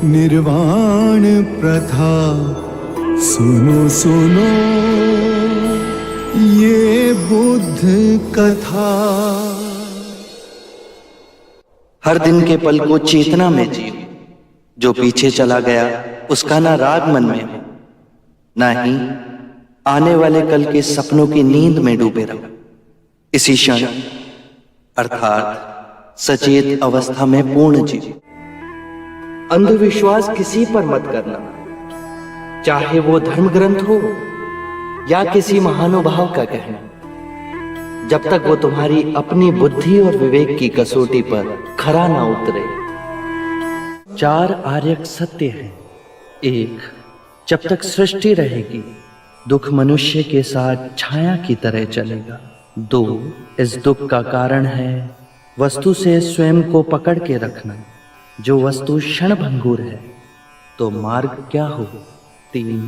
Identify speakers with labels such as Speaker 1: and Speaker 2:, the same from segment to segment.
Speaker 1: निर्वाण प्रथा सुनो सुनो ये बुद्ध कथा।
Speaker 2: हर दिन के पल को चेतना में जियो, जो पीछे चला गया उसका ना राग मन में हो, ना ही आने वाले कल के सपनों की नींद में डूबे रहो। इसी क्षण अर्थात सचेत अवस्था में पूर्ण जियो। अंधविश्वास किसी पर मत करना, चाहे वो धर्म ग्रंथ हो या किसी महानुभाव का कहना, जब तक वो तुम्हारी अपनी बुद्धि और विवेक की कसौटी पर खरा ना उतरे। 4 आर्यक सत्य हैं। 1, जब तक सृष्टि रहेगी दुख मनुष्य के साथ छाया की तरह चलेगा। 2, इस दुख का कारण है वस्तु से स्वयं को पकड़ के रखना। जो वस्तु क्षणभंगुर है तो मार्ग क्या हो। 3,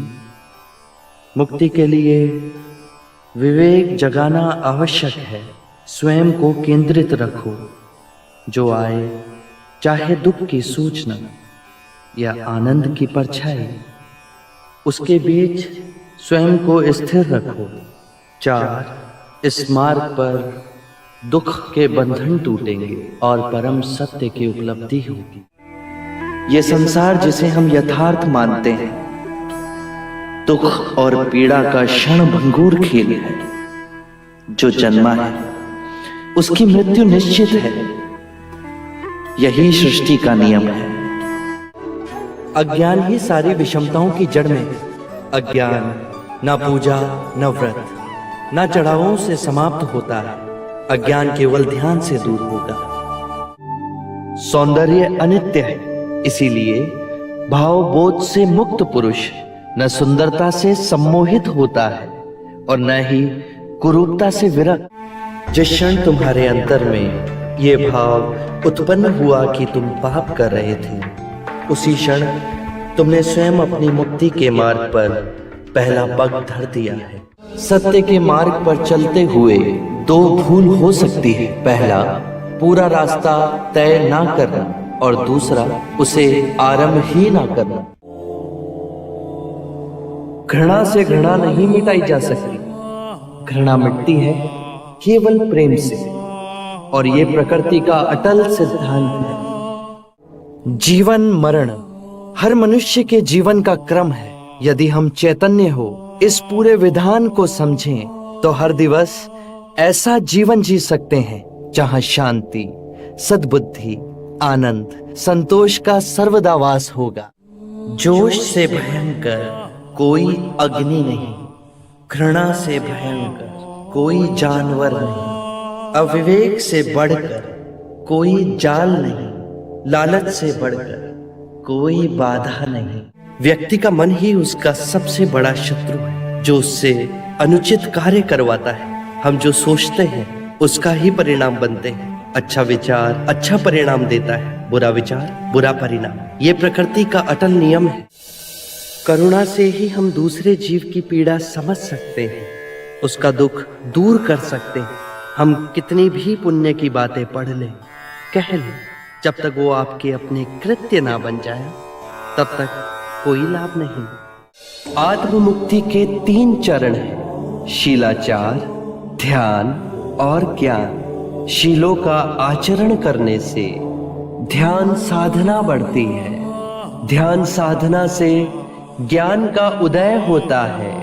Speaker 2: मुक्ति के लिए विवेक जगाना आवश्यक है। स्वयं को केंद्रित रखो, जो आए चाहे दुख की सूचना या आनंद की परछाई, उसके बीच स्वयं को स्थिर रखो। 4, इस मार्ग पर दुख के बंधन टूटेंगे और परम सत्य की उपलब्धि होगी। ये संसार जिसे हम यथार्थ मानते हैं दुख और पीड़ा का क्षणभंगुर खेल है। जो जन्मा है उसकी मृत्यु निश्चित है, यही सृष्टि का नियम है। अज्ञान ही सारी विषमताओं की जड़ में है। अज्ञान न पूजा न व्रत न चढ़ावों से समाप्त होता है। अज्ञान केवल ध्यान से दूर होगा। सौंदर्य अनित्य है, इसीलिए भाव बोध से मुक्त पुरुष न सुंदरता से सम्मोहित होता है और न ही कुरूपता से विरक्त। जिस क्षण तुम्हारे अंतर में ये भाव उत्पन्न हुआ कि तुम पाप कर रहे थे, उसी क्षण तुमने स्वयं अपनी मुक्ति के मार्ग पर पहला पग धर दिया है। सत्य के मार्ग पर चलते हुए 2 भूल हो सकती है। पहला, पूरा रास्ता तय ना करना और दूसरा, उसे आरंभ ही ना करना। घृणा से घृणा नहीं मिटाई जा सकती। घृणा मिटती है केवल प्रेम से, और ये प्रकृति का अटल सिद्धांत है। जीवन मरण हर मनुष्य के जीवन का क्रम है। यदि हम चैतन्य हो इस पूरे विधान को समझें तो हर दिवस ऐसा जीवन जी सकते हैं जहां शांति, सद्बुद्धि, आनंद, संतोष का सर्वदा वास होगा। जोश से भयंकर कोई अग्नि नहीं, घृणा से भयंकर कोई जानवर नहीं, अविवेक से बढ़कर कोई जाल नहीं, लालच से बढ़कर कोई बाधा नहीं। व्यक्ति का मन ही उसका सबसे बड़ा शत्रु है, जो उससे अनुचित कार्य करवाता है। हम जो सोचते हैं उसका ही परिणाम बनते हैं। अच्छा विचार अच्छा परिणाम देता है, बुरा विचार बुरा परिणाम। ये प्रकृति का अटल नियम है। करुणा से ही हम दूसरे जीव की पीड़ा समझ सकते हैं, उसका दुख दूर कर सकते हैं। हम कितनी भी पुण्य की बातें पढ़ लें, कह लें, जब तक वो आपके अपने कृत्य ना बन जाए तब तक कोई लाभ नहीं। आत्ममुक्ति के 3 चरण हैं, शीलाचार, ध्यान और ज्ञान। शीलों का आचरण करने से ध्यान साधना बढ़ती है। ध्यान साधना से ज्ञान का उदय होता है,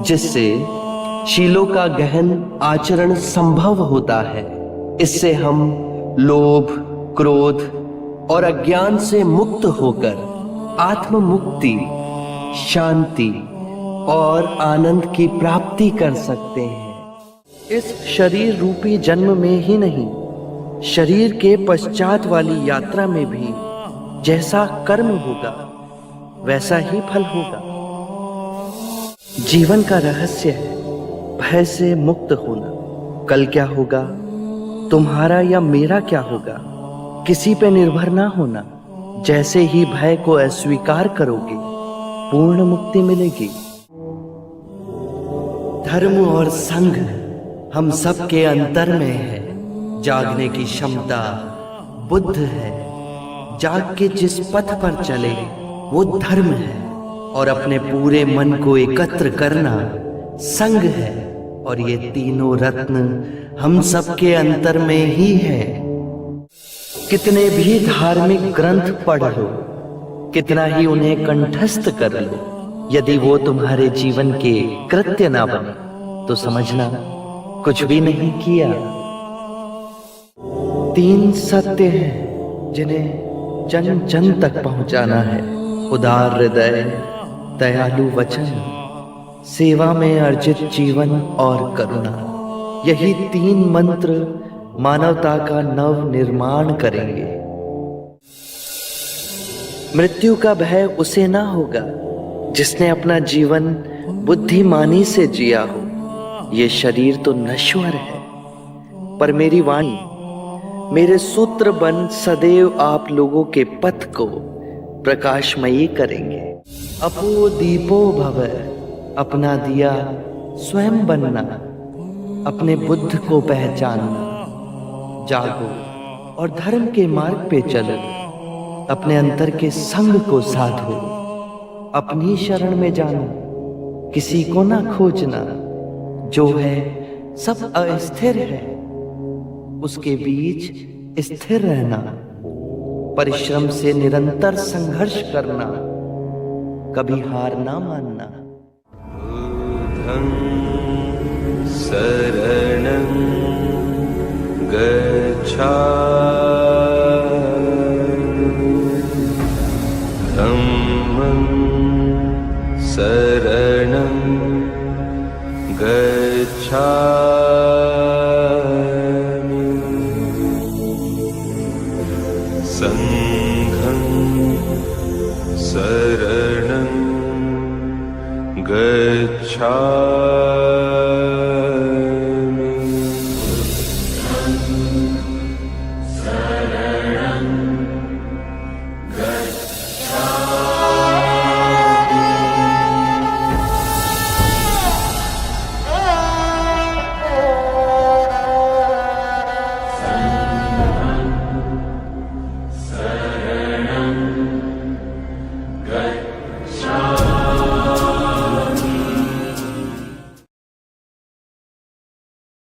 Speaker 2: जिससे शीलों का गहन आचरण संभव होता है। इससे हम लोभ, क्रोध और अज्ञान से मुक्त होकर आत्म मुक्ति, शांति और आनंद की प्राप्ति कर सकते हैं। इस शरीर रूपी जन्म में ही नहीं, शरीर के पश्चात वाली यात्रा में भी जैसा कर्म होगा वैसा ही फल होगा। जीवन का रहस्य है भय से मुक्त होना। कल क्या होगा, तुम्हारा या मेरा क्या होगा, किसी पे निर्भर ना होना। जैसे ही भय को अस्वीकार करोगे, पूर्ण मुक्ति मिलेगी। धर्म और संघ हम सब के अंतर में है। जागने की क्षमता बुद्ध है, जाग के जिस पथ पर चले वो धर्म है, और अपने पूरे मन को एकत्र करना संग है। और ये तीनों रत्न हम सबके अंतर में ही है। कितने भी धार्मिक ग्रंथ पढ़ लो, कितना ही उन्हें कंठस्थ कर लो, यदि वो तुम्हारे जीवन के कृत्य ना बने तो समझना कुछ भी नहीं किया। 3 सत्य हैं जिन्हें जन जन तक पहुंचाना है। उदार हृदय, दयालु वचन, सेवा में अर्जित जीवन और करुणा। यही 3 मंत्र मानवता का नव निर्माण करेंगे। मृत्यु का भय उसे ना होगा जिसने अपना जीवन बुद्धिमानी से जिया हो। ये शरीर तो नश्वर है, पर मेरी वाणी, मेरे सूत्र बन सदैव आप लोगों के पथ को प्रकाशमयी करेंगे। अपो दीपो भव, अपना दिया स्वयं बनना, अपने बुद्ध को पहचानना। जागो और धर्म के मार्ग पे चलो, अपने अंतर के संग को साधो। अपनी शरण में जानो, किसी को ना खोजना। जो है सब अस्थिर है, उसके बीच स्थिर रहना। परिश्रम से निरंतर संघर्ष करना, कभी हार ना मानना।
Speaker 3: बुद्धं शरणं गच्छामि, धम्मं शरणं गच्छामि, संघं शरणं गच्छामि।